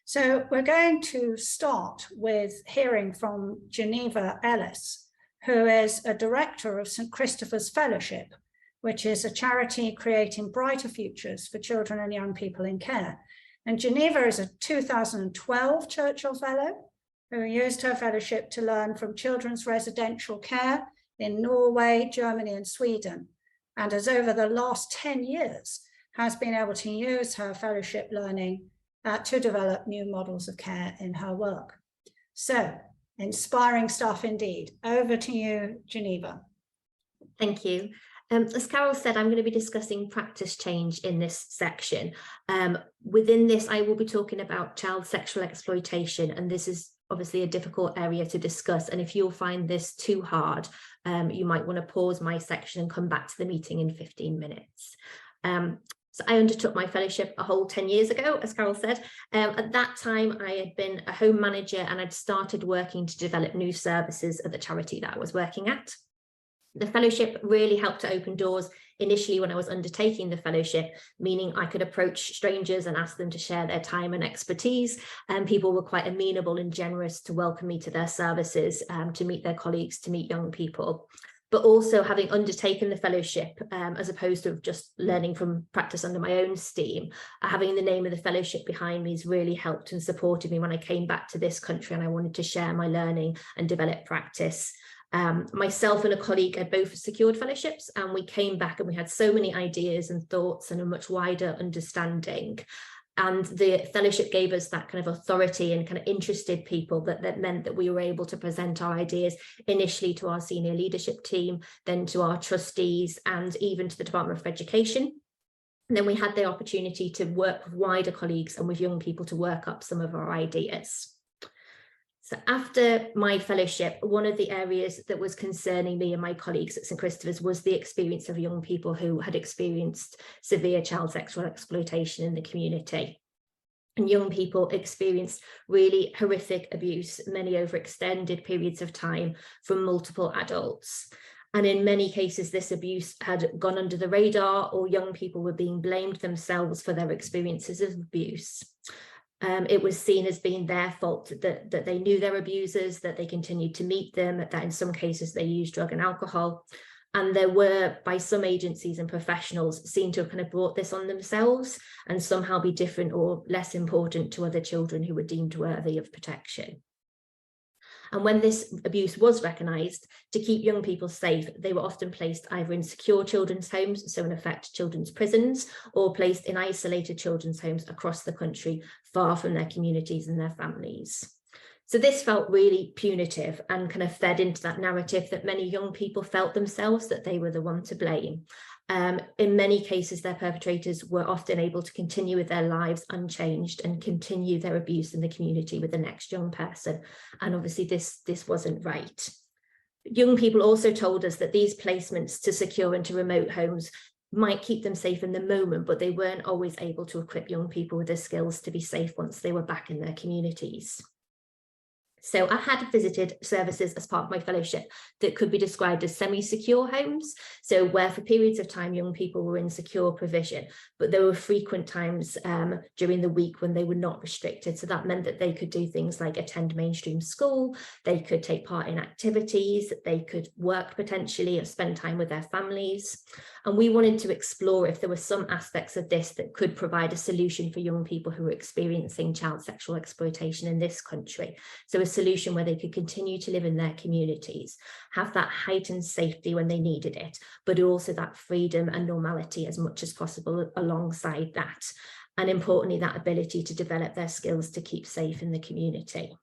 So we're going to start with hearing from Geneva Ellis, who is a director of St. Christopher's Fellowship, which is a charity creating brighter futures for children and young people in care. And Geneva is a 2012 Churchill Fellow who used her fellowship to learn from children's residential care in Norway, Germany, and Sweden, and has over the last 10 years has been able to use her fellowship learning to develop new models of care in her work. So, inspiring stuff indeed. Over to you, Geneva. Thank you. As Carol said, I'm going to be discussing practice change in this section. Within this, I will be talking about child sexual exploitation, and this is obviously a difficult area to discuss. And if you'll find this too hard, you might want to pause my section and come back to the meeting in 15 minutes. So I undertook my fellowship a whole 10 years ago, as Carol said. At that time, I had been a home manager and I'd started working to develop new services at the charity that I was working at. The fellowship really helped to open doors initially when I was undertaking the fellowship, meaning I could approach strangers and ask them to share their time and expertise. And people were quite amenable and generous to welcome me to their services, to meet their colleagues, to meet young people. But also having undertaken the fellowship, as opposed to just learning from practice under my own steam, having the name of the fellowship behind me has really helped and supported me when I came back to this country and I wanted to share my learning and develop practice. Myself and a colleague had both secured fellowships, and we came back and we had so many ideas and thoughts and a much wider understanding. And the fellowship gave us that kind of authority and kind of interested people that meant that we were able to present our ideas initially to our senior leadership team, then to our trustees, and even to the Department for Education. And then we had the opportunity to work with wider colleagues and with young people to work up some of our ideas. So after my fellowship, one of the areas that was concerning me and my colleagues at St. Christopher's was the experience of young people who had experienced severe child sexual exploitation in the community. And young people experienced really horrific abuse, many over extended periods of time, from multiple adults. And in many cases, this abuse had gone under the radar, or young people were being blamed themselves for their experiences of abuse. It was seen as being their fault that they knew their abusers, that they continued to meet them, that in some cases they used drug and alcohol. And there were, by some agencies and professionals, seen to have kind of brought this on themselves and somehow be different or less important to other children who were deemed worthy of protection. And when this abuse was recognised, to keep young people safe, they were often placed either in secure children's homes, so in effect children's prisons, or placed in isolated children's homes across the country, far from their communities and their families. So this felt really punitive and kind of fed into that narrative that many young people felt themselves that they were the one to blame. In many cases, their perpetrators were often able to continue with their lives unchanged and continue their abuse in the community with the next young person. And obviously this wasn't right. Young people also told us that these placements to secure and to remote homes might keep them safe in the moment, but they weren't always able to equip young people with the skills to be safe once they were back in their communities. So I had visited services as part of my fellowship that could be described as semi-secure homes, so where for periods of time young people were in secure provision, but there were frequent times during the week when they were not restricted. So that meant that they could do things like attend mainstream school, they could take part in activities, they could work potentially or spend time with their families. And we wanted to explore if there were some aspects of this that could provide a solution for young people who were experiencing child sexual exploitation in this country. So a solution where they could continue to live in their communities, have that heightened safety when they needed it, but also that freedom and normality as much as possible alongside that. And importantly, that ability to develop their skills to keep safe in the community.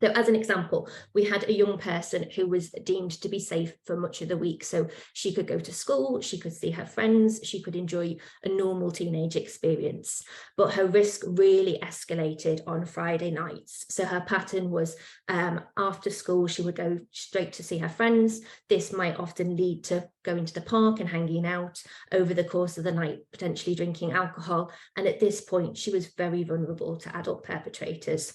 So as an example, we had a young person who was deemed to be safe for much of the week. So she could go to school, she could see her friends, she could enjoy a normal teenage experience. But her risk really escalated on Friday nights. So her pattern was after school, she would go straight to see her friends. This might often lead to going to the park and hanging out over the course of the night, potentially drinking alcohol. And at this point, she was very vulnerable to adult perpetrators.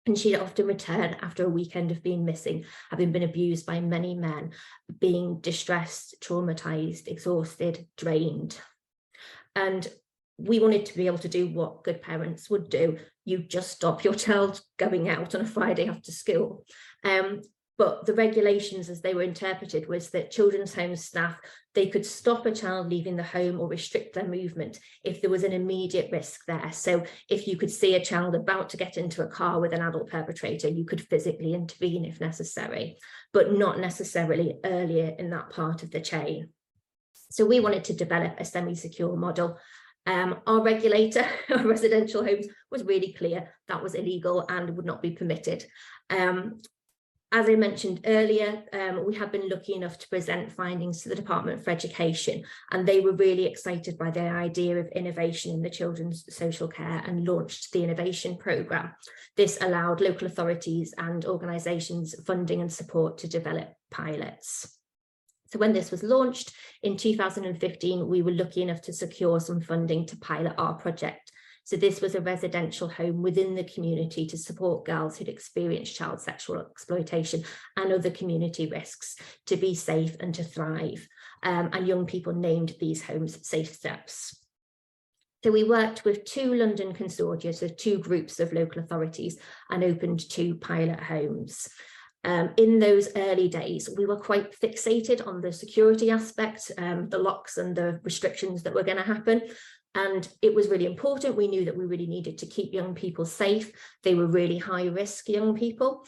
And she'd often return after a weekend of being missing, having been abused by many men, being distressed, traumatized, exhausted, drained. And we wanted to be able to do what good parents would do. You just stop your child going out on a Friday after school. But the regulations as they were interpreted was that children's home staff, they could stop a child leaving the home or restrict their movement if there was an immediate risk there. So if you could see a child about to get into a car with an adult perpetrator, you could physically intervene if necessary, but not necessarily earlier in that part of the chain. So we wanted to develop a semi-secure model. Our regulator of residential homes was really clear that was illegal and would not be permitted. As I mentioned earlier, we have been lucky enough to present findings to the Department for Education, and they were really excited by the idea of innovation in the children's social care and launched the innovation programme. This allowed local authorities and organisations funding and support to develop pilots. So when this was launched in 2015, we were lucky enough to secure some funding to pilot our project. So this was a residential home within the community to support girls who'd experienced child sexual exploitation and other community risks to be safe and to thrive. And young people named these homes Safe Steps. So we worked with 2 London consortia, so 2 groups of local authorities, and opened 2 pilot homes. In those early days, we were quite fixated on the security aspect, the locks and the restrictions that were going to happen. And it was really important. We knew that we really needed to keep young people safe. They were really high risk young people.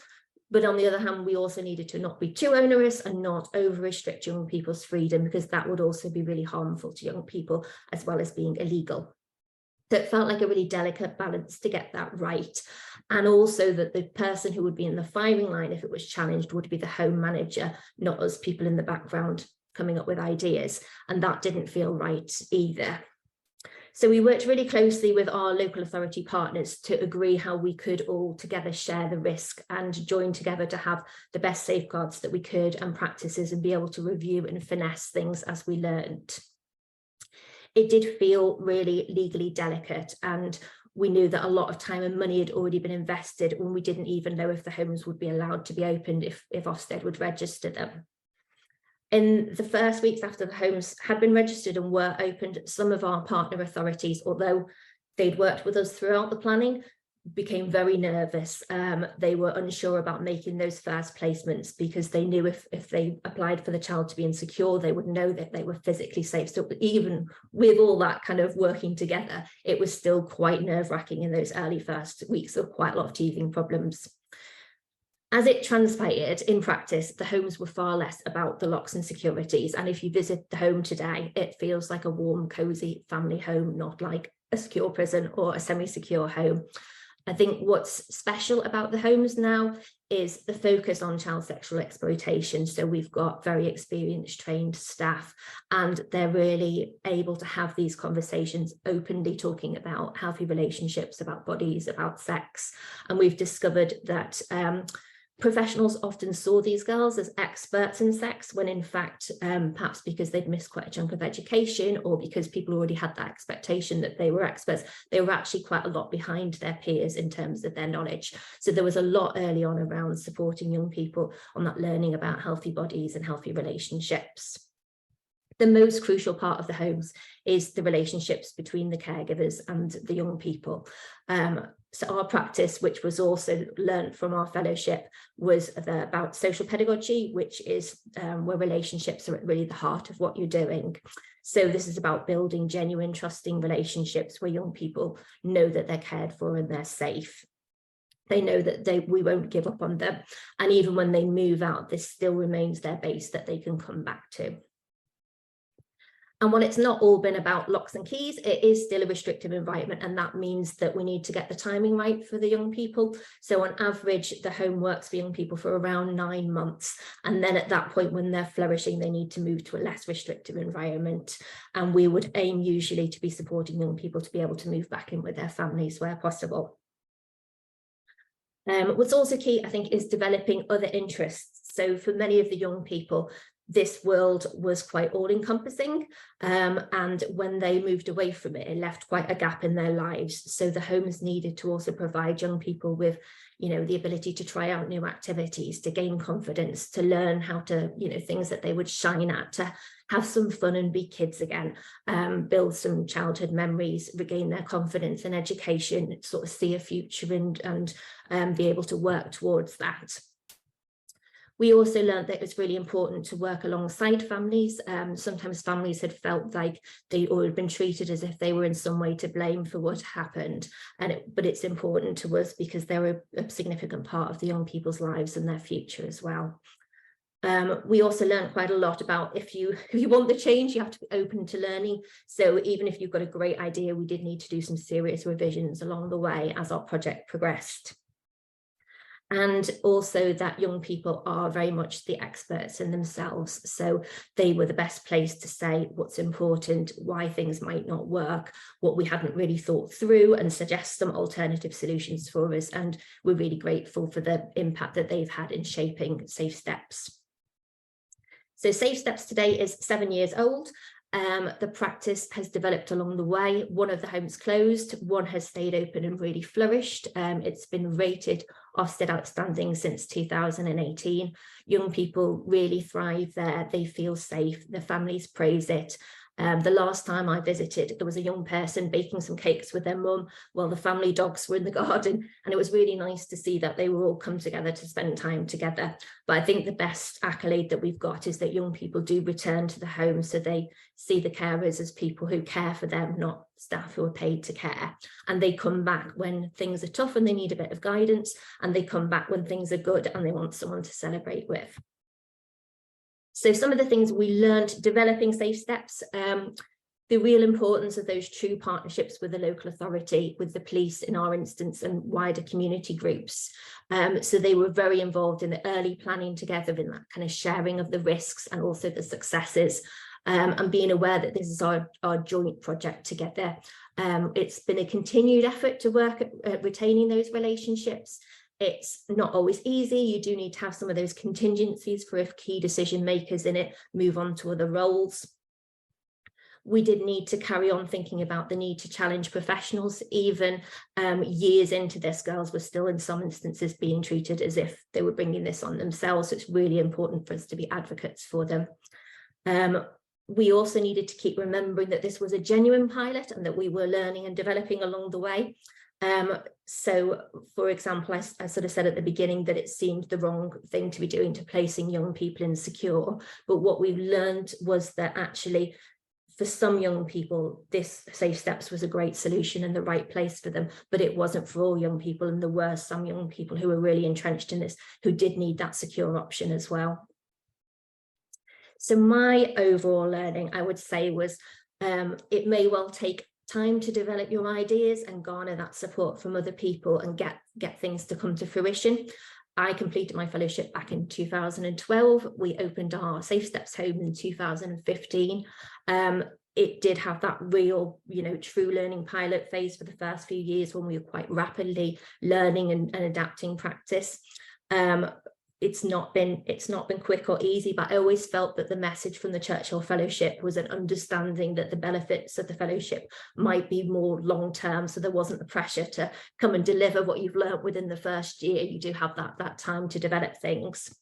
But on the other hand, we also needed to not be too onerous and not over restrict young people's freedom, because that would also be really harmful to young people as well as being illegal. So it felt like a really delicate balance to get that right. And also that the person who would be in the firing line if it was challenged would be the home manager, not us people in the background coming up with ideas. And that didn't feel right either. So we worked really closely with our local authority partners to agree how we could all together share the risk and join together to have the best safeguards that we could and practices, and be able to review and finesse things as we learned. It did feel really legally delicate, and we knew that a lot of time and money had already been invested when we didn't even know if the homes would be allowed to be opened, if Ofsted would register them. In the first weeks after the homes had been registered and were opened, some of our partner authorities, although they'd worked with us throughout the planning, became very nervous. They were unsure about making those first placements because they knew if they applied for the child to be insecure, they would know that they were physically safe. So even with all that kind of working together, it was still quite nerve-wracking in those early first weeks of quite a lot of teething problems. As it transpired in practice, the homes were far less about the locks and securities. And if you visit the home today, it feels like a warm, cozy family home, not like a secure prison or a semi-secure home. I think what's special about the homes now is the focus on child sexual exploitation. So we've got very experienced, trained staff, and they're really able to have these conversations openly, talking about healthy relationships, about bodies, about sex. And we've discovered that professionals often saw these girls as experts in sex, when in fact, perhaps because they'd missed quite a chunk of education, or because people already had that expectation that they were experts, they were actually quite a lot behind their peers in terms of their knowledge. So there was a lot early on around supporting young people on that learning about healthy bodies and healthy relationships. The most crucial part of the homes is the relationships between the caregivers and the young people. So our practice, which was also learned from our fellowship, was about social pedagogy, which is where relationships are at really the heart of what you're doing. So this is about building genuine, trusting relationships where young people know that they're cared for and they're safe. They know that we won't give up on them. And even when they move out, this still remains their base that they can come back to. And while it's not all been about locks and keys, it is still a restrictive environment. And that means that we need to get the timing right for the young people. So on average, the home works for young people for around 9 months. And then at that point, when they're flourishing, they need to move to a less restrictive environment. And we would aim usually to be supporting young people to be able to move back in with their families where possible. What's also key, I think, is developing other interests. So for many of the young people, this world was quite all-encompassing, and when they moved away from it, it left quite a gap in their lives. So the homes needed to also provide young people with, you know, the ability to try out new activities, to gain confidence, to learn how to, you know, things that they would shine at, to have some fun and be kids again, build some childhood memories, regain their confidence in education, sort of see a future and be able to work towards that. We also learned that it was really important to work alongside families. Sometimes families had felt like they all had been treated as if they were in some way to blame for what happened. But it's important to us because they're a significant part of the young people's lives and their future as well. We also learned quite a lot about if you want the change, you have to be open to learning. So even if you've got a great idea, we did need to do some serious revisions along the way as our project progressed. And also that young people are very much the experts in themselves. So they were the best place to say what's important, why things might not work, what we hadn't really thought through, and suggest some alternative solutions for us. And we're really grateful for the impact that they've had in shaping Safe Steps. So Safe Steps today is 7 years old. The practice has developed along the way. One of the homes closed, one has stayed open and really flourished. It's been rated Ofsted Outstanding since 2018. Young people really thrive there. They feel safe. The families praise it. The last time I visited, there was a young person baking some cakes with their mum while the family dogs were in the garden. And it was really nice to see that they were all come together to spend time together. But I think the best accolade that we've got is that young people do return to the home. So they see the carers as people who care for them, not staff who are paid to care. And they come back when things are tough and they need a bit of guidance. And they come back when things are good and they want someone to celebrate with. So some of the things we learned developing Safe Steps, the real importance of those true partnerships with the local authority, with the police in our instance, and wider community groups. So they were very involved in the early planning together, in that kind of sharing of the risks and also the successes, and being aware that this is our joint project together. It's been a continued effort to work at retaining those relationships. It's not always easy. You do need to have some of those contingencies for if key decision makers in it move on to other roles. We did need to carry on thinking about the need to challenge professionals. Even years into this, girls were still in some instances being treated as if they were bringing this on themselves. So it's really important for us to be advocates for them. We also needed to keep remembering that this was a genuine pilot and that we were learning and developing along the way. So, for example, I sort of said at the beginning that it seemed the wrong thing to be doing to placing young people in secure. But what we've learned was that actually, for some young people, this Safe Steps was a great solution and the right place for them, but it wasn't for all young people. And there were some young people who were really entrenched in this who did need that secure option as well. So my overall learning, I would say, was it may well take time to develop your ideas and garner that support from other people and get things to come to fruition. I completed my fellowship back in 2012. We opened our Safe Steps home in 2015. It did have that real, true learning pilot phase for the first few years when we were quite rapidly learning and adapting practice. It's not been quick or easy, but I always felt that the message from the Churchill Fellowship was an understanding that the benefits of the fellowship might be more long-term. So there wasn't the pressure to come and deliver what you've learned within the first year. You do have that time to develop things.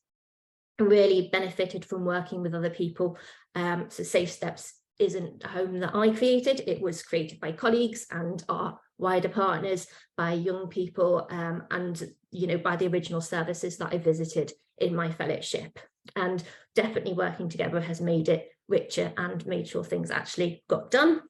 And really benefited from working with other people. So Safe Steps isn't a home that I created. It was created by colleagues and our wider partners, by young people, and by the original services that I visited in my fellowship. And definitely working together has made it richer and made sure things actually got done.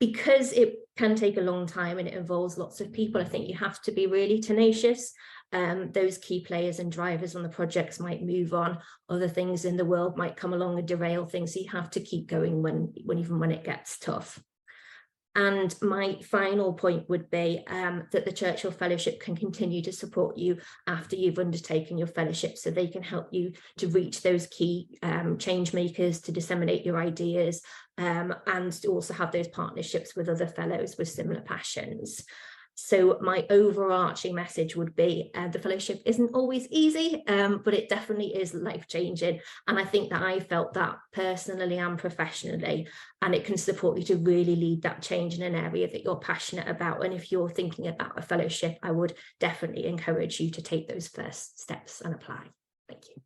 Because it can take a long time and it involves lots of people, I think you have to be really tenacious. Those key players and drivers on the projects might move on. Other things in the world might come along and derail things. So you have to keep going even when it gets tough. And my final point would be that the Churchill Fellowship can continue to support you after you've undertaken your fellowship, so they can help you to reach those key change makers, to disseminate your ideas, and to also have those partnerships with other fellows with similar passions. So my overarching message would be the fellowship isn't always easy, but it definitely is life-changing. And I think that I felt that personally and professionally, and it can support you to really lead that change in an area that you're passionate about. And if you're thinking about a fellowship, I would definitely encourage you to take those first steps and apply. Thank you.